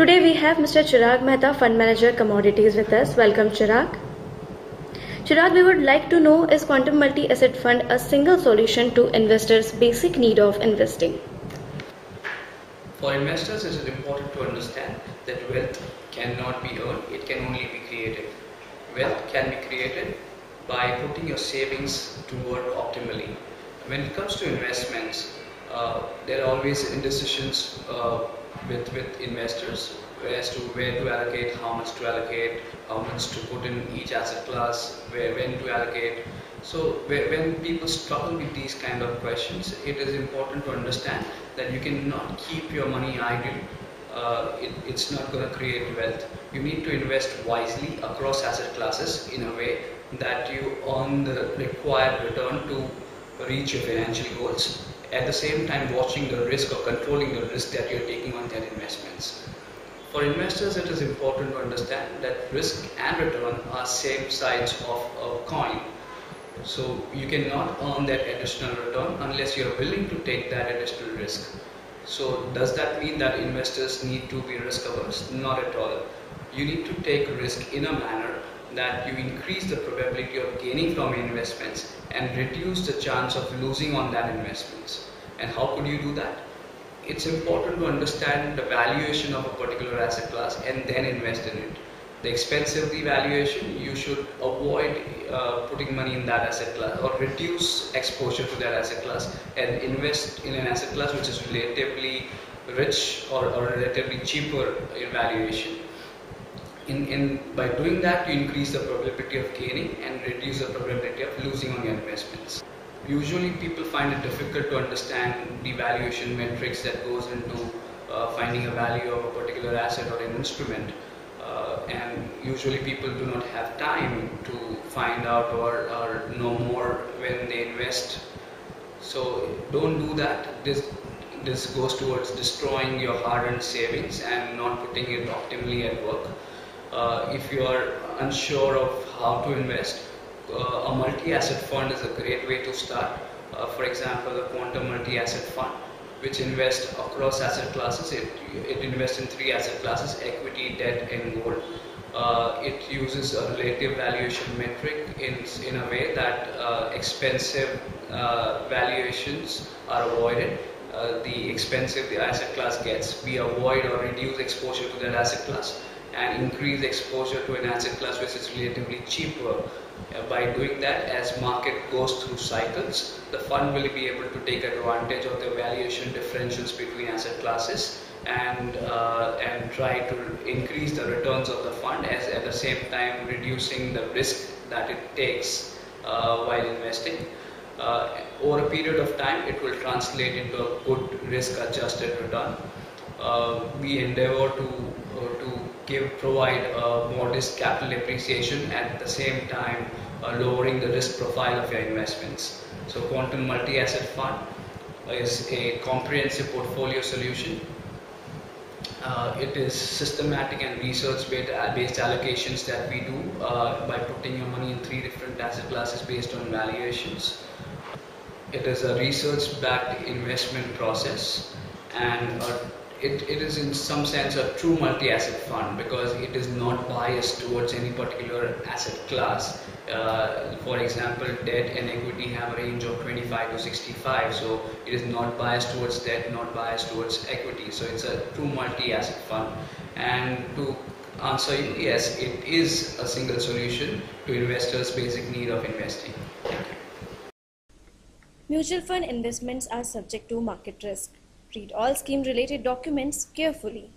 Today we have Mr. Chirag Mehta, Fund Manager Commodities with us. Welcome Chirag. Chirag, we would like to know, is Quantum Multi-Asset Fund a single solution to investors' basic need of investing? For investors, it is important to understand that wealth cannot be earned, it can only be created. Wealth can be created by putting your savings to work optimally. When it comes to investments, there are always indecisions with investors as to where to allocate, how much to put in each asset class, when to allocate. So when people struggle with these kind of questions, it is important to understand that you cannot keep your money idle. It's not going to create wealth. You need to invest wisely across asset classes in a way that you earn the required return to reach your financial goals, at the same time watching the risk or controlling the risk that you're taking on that investments. For investors, it is important to understand that risk and return are same sides of a coin. So you cannot earn that additional return unless you're willing to take that additional risk. So does that mean that investors need to be risk averse? Not at all. You need to take risk in a manner that you increase the probability of gaining from investments and reduce the chance of losing on that investments. And how could you do that? It's important to understand the valuation of a particular asset class and then invest in it. The expensive valuation, you should avoid putting money in that asset class or reduce exposure to that asset class and invest in an asset class which is relatively rich or relatively cheaper in valuation. By doing that, you increase the probability of gaining and reduce the probability of losing on your investments. Usually people find it difficult to understand the valuation metrics that goes into finding a value of a particular asset or an instrument. And usually people do not have time to find out or know more when they invest. So don't do that. This goes towards destroying your hard-earned savings and not putting it optimally at work. If you are unsure of how to invest, a multi-asset fund is a great way to start. For example, the Quantum Multi-Asset Fund, which invests across asset classes. It invests in 3 asset classes: equity, debt and gold. It uses a relative valuation metric in a way that expensive valuations are avoided. The expensive the asset class gets, we avoid or reduce exposure to that asset class and increase exposure to an asset class which is relatively cheaper. By doing that, as market goes through cycles, the fund will be able to take advantage of the valuation differentials between asset classes and try to increase the returns of the fund, as at the same time reducing the risk that it takes while investing. Over a period of time, it will translate into a good risk-adjusted return. We endeavor to provide a modest capital appreciation, at the same time lowering the risk profile of your investments. So Quantum Multi-Asset Fund is a comprehensive portfolio solution. It is systematic and research-based allocations that we do by putting your money in 3 different asset classes based on valuations. It is a research-backed investment process, and it is in some sense a true multi-asset fund because it is not biased towards any particular asset class. For example, debt and equity have a range of 25 to 65, so it is not biased towards debt, not biased towards equity. So it's a true multi-asset fund. And to answer you, yes, it is a single solution to investors' basic need of investing. Thank you. Mutual fund investments are subject to market risk. Read all scheme-related documents carefully.